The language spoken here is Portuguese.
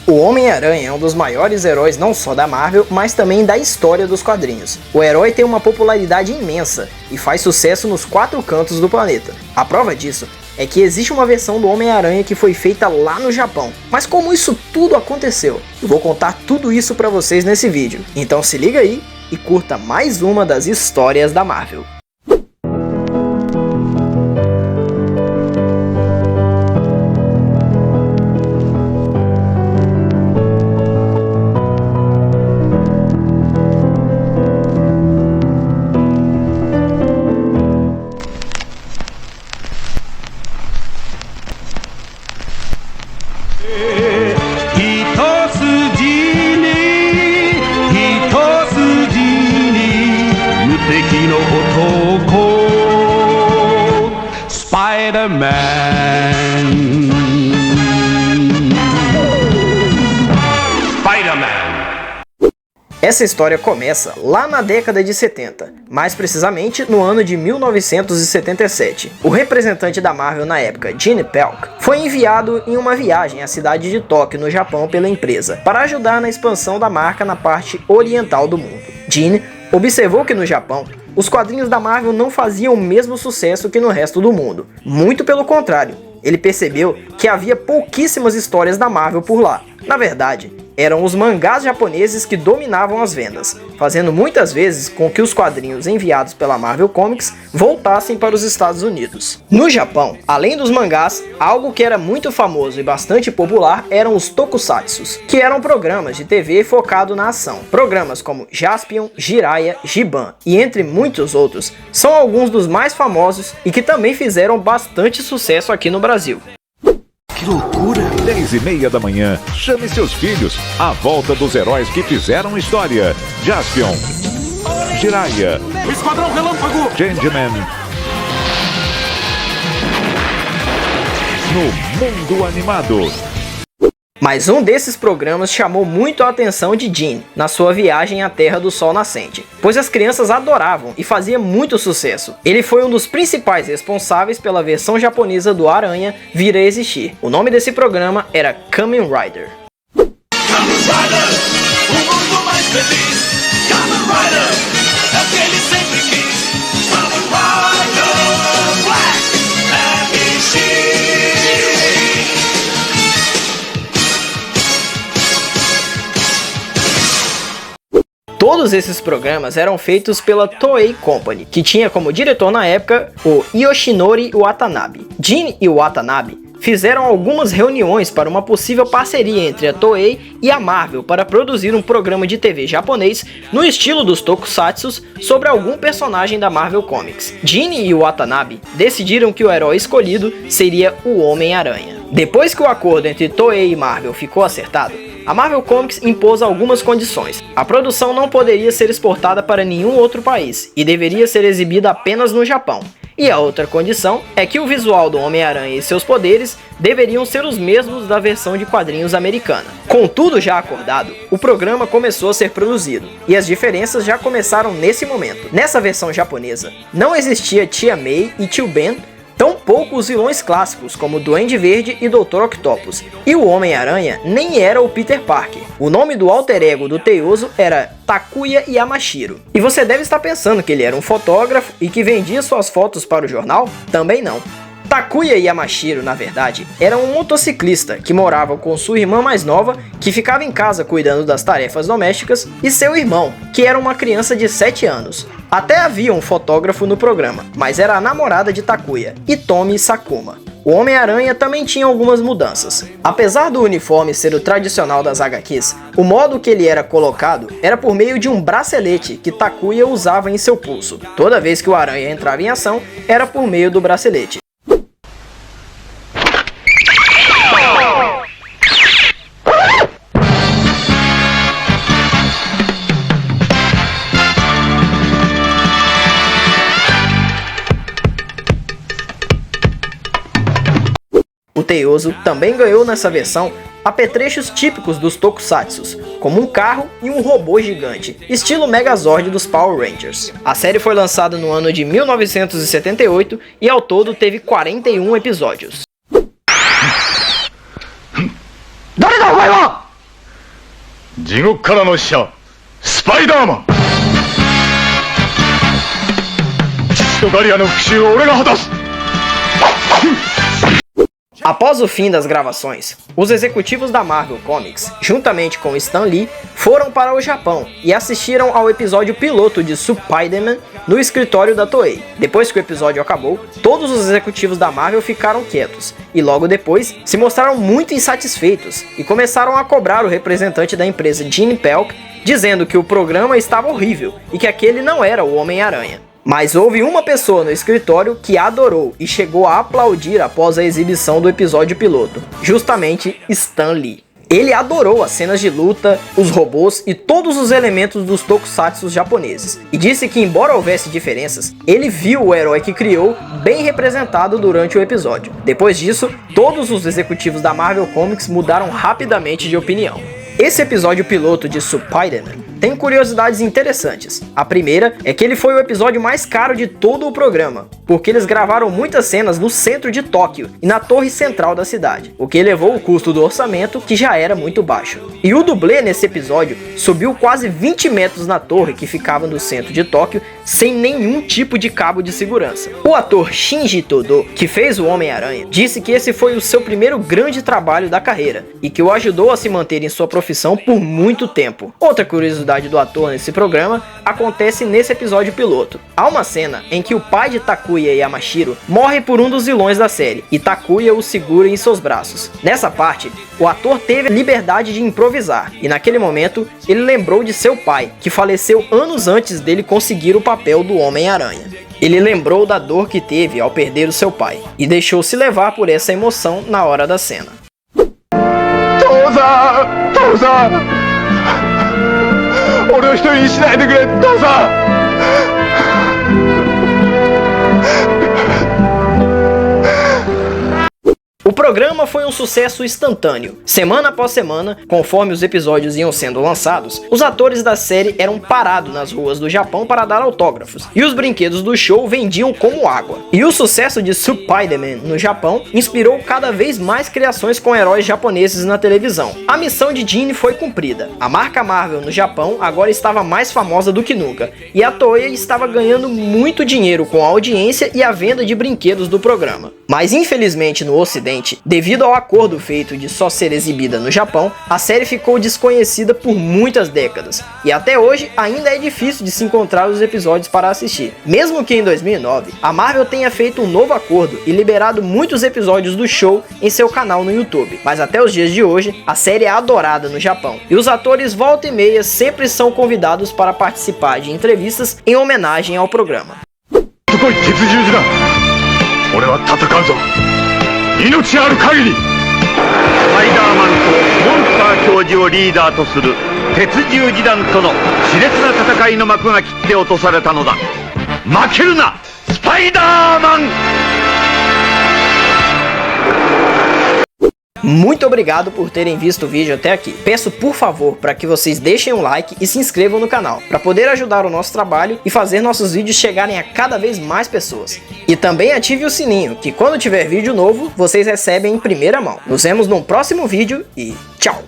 O Homem-Aranha é um dos maiores heróis não só da Marvel, mas também da história dos quadrinhos. O herói tem uma popularidade imensa e faz sucesso nos 4 cantos do planeta. A prova disso é que existe uma versão do Homem-Aranha que foi feita lá no Japão. Mas como isso tudo aconteceu? Eu vou contar tudo isso pra vocês nesse vídeo. Então se liga aí e curta mais uma das histórias da Marvel. Spider-Man. Essa história começa lá na década de 70, mais precisamente no ano de 1977. O representante da Marvel na época, Gene Pelk, foi enviado em uma viagem à cidade de Tóquio, no Japão, pela empresa, para ajudar na expansão da marca na parte oriental do mundo. Gene observou que no Japão, os quadrinhos da Marvel não faziam o mesmo sucesso que no resto do mundo. Muito pelo contrário, ele percebeu que havia pouquíssimas histórias da Marvel por lá. Na verdade, eram os mangás japoneses que dominavam as vendas, fazendo muitas vezes com que os quadrinhos enviados pela Marvel Comics voltassem para os Estados Unidos. No Japão, além dos mangás, algo que era muito famoso e bastante popular eram os tokusatsus, que eram programas de TV focado na ação. Programas como Jaspion, Jiraiya, Giban e entre muitos outros, são alguns dos mais famosos e que também fizeram bastante sucesso aqui no Brasil. Que loucura! 10h30 da manhã, chame seus filhos. A volta dos heróis que fizeram história. Jaspion, Jiraiya, Esquadrão Relâmpago, Changeman. No mundo animado. Mas um desses programas chamou muito a atenção de Gene na sua viagem à Terra do Sol Nascente, pois as crianças adoravam e fazia muito sucesso. Ele foi um dos principais responsáveis pela versão japonesa do Aranha vir a existir. O nome desse programa era Kamen Rider. Kamen Rider, o mundo mais feliz. Kamen Rider, é o que ele sempre quis. Kamen Rider, Black, MX. Todos esses programas eram feitos pela Toei Company, que tinha como diretor na época o Yoshinori Watanabe. Gene e Watanabe fizeram algumas reuniões para uma possível parceria entre a Toei e a Marvel para produzir um programa de TV japonês no estilo dos tokusatsus sobre algum personagem da Marvel Comics. Gene e Watanabe decidiram que o herói escolhido seria o Homem-Aranha. Depois que o acordo entre Toei e Marvel ficou acertado, a Marvel Comics impôs algumas condições. A produção não poderia ser exportada para nenhum outro país e deveria ser exibida apenas no Japão. E a outra condição é que o visual do Homem-Aranha e seus poderes deveriam ser os mesmos da versão de quadrinhos americana. Com tudo já acordado, o programa começou a ser produzido, e as diferenças já começaram nesse momento. Nessa versão japonesa, não existia Tia May e Tio Ben, tampouco os vilões clássicos como Duende Verde e Dr. Octopus, e o Homem-Aranha nem era o Peter Parker. O nome do alter ego do Teioso era Takuya Yamashiro. E você deve estar pensando que ele era um fotógrafo e que vendia suas fotos para o jornal? Também não. Takuya Yamashiro, na verdade, era um motociclista que morava com sua irmã mais nova, que ficava em casa cuidando das tarefas domésticas, e seu irmão, que era uma criança de 7 anos. Até havia um fotógrafo no programa, mas era a namorada de Takuya, Hitomi Sakuma. O Homem-Aranha também tinha algumas mudanças. Apesar do uniforme ser o tradicional das HQs, o modo que ele era colocado era por meio de um bracelete que Takuya usava em seu pulso. Toda vez que o Aranha entrava em ação, era por meio do bracelete. O Teioso também ganhou nessa versão apetrechos típicos dos tokusatsus, como um carro e um robô gigante, estilo Megazord dos Power Rangers. A série foi lançada no ano de 1978 e ao todo teve 41 episódios. 地獄からの使者スパイダーマン父とガリアの復讐を俺が果たす Após o fim das gravações, os executivos da Marvel Comics, juntamente com Stan Lee, foram para o Japão e assistiram ao episódio piloto de Spider-Man no escritório da Toei. Depois que o episódio acabou, todos os executivos da Marvel ficaram quietos e logo depois se mostraram muito insatisfeitos e começaram a cobrar o representante da empresa Gene Pelk, dizendo que o programa estava horrível e que aquele não era o Homem-Aranha. Mas houve uma pessoa no escritório que adorou e chegou a aplaudir após a exibição do episódio piloto, justamente Stan Lee. Ele adorou as cenas de luta, os robôs e todos os elementos dos tokusatsu japoneses, e disse que embora houvesse diferenças, ele viu o herói que criou bem representado durante o episódio. Depois disso, todos os executivos da Marvel Comics mudaram rapidamente de opinião. Esse episódio piloto de Spider-Man tem curiosidades interessantes. A primeira é que ele foi o episódio mais caro de todo o programa, porque eles gravaram muitas cenas no centro de Tóquio e na torre central da cidade, o que elevou o custo do orçamento, que já era muito baixo. E o dublê nesse episódio subiu quase 20 metros na torre que ficava no centro de Tóquio sem nenhum tipo de cabo de segurança. O ator Shinji Todo, que fez o Homem-Aranha, disse que esse foi o seu primeiro grande trabalho da carreira e que o ajudou a se manter em sua profissão por muito tempo. Outra curiosidade do ator nesse programa acontece nesse episódio piloto. Há uma cena em que o pai de Takuya Yamashiro morre por um dos vilões da série e Takuya o segura em seus braços. Nessa parte, o ator teve a liberdade de improvisar e naquele momento ele lembrou de seu pai, que faleceu anos antes dele conseguir o papel do Homem-Aranha. Ele lembrou da dor que teve ao perder o seu pai e deixou-se levar por essa emoção na hora da cena. Touza! 俺を一人にしないでくれ、父さん。 O programa foi um sucesso instantâneo. Semana após semana, conforme os episódios iam sendo lançados, os atores da série eram parados nas ruas do Japão para dar autógrafos, e os brinquedos do show vendiam como água. E o sucesso de Spider-Man no Japão inspirou cada vez mais criações com heróis japoneses na televisão. A missão de Gene foi cumprida. A marca Marvel no Japão agora estava mais famosa do que nunca, e a Toei estava ganhando muito dinheiro com a audiência e a venda de brinquedos do programa. Mas infelizmente no Ocidente, devido ao acordo feito de só ser exibida no Japão, a série ficou desconhecida por muitas décadas, e até hoje ainda é difícil de se encontrar os episódios para assistir. Mesmo que em 2009, a Marvel tenha feito um novo acordo e liberado muitos episódios do show em seu canal no YouTube, mas até os dias de hoje, a série é adorada no Japão, e os atores volta e meia sempre são convidados para participar de entrevistas em homenagem ao programa. 俺は戦うぞ命ある限りスパイダーマンとモンスター教授をリーダーとする鉄十字団との熾烈な戦いの幕が切って落とされたのだ負けるなスパイダーマン Muito obrigado por terem visto o vídeo até aqui. Peço por favor para que vocês deixem um like e se inscrevam no canal, para poder ajudar o nosso trabalho e fazer nossos vídeos chegarem a cada vez mais pessoas. E também ative o sininho, que quando tiver vídeo novo, vocês recebem em primeira mão. Nos vemos no próximo vídeo e tchau!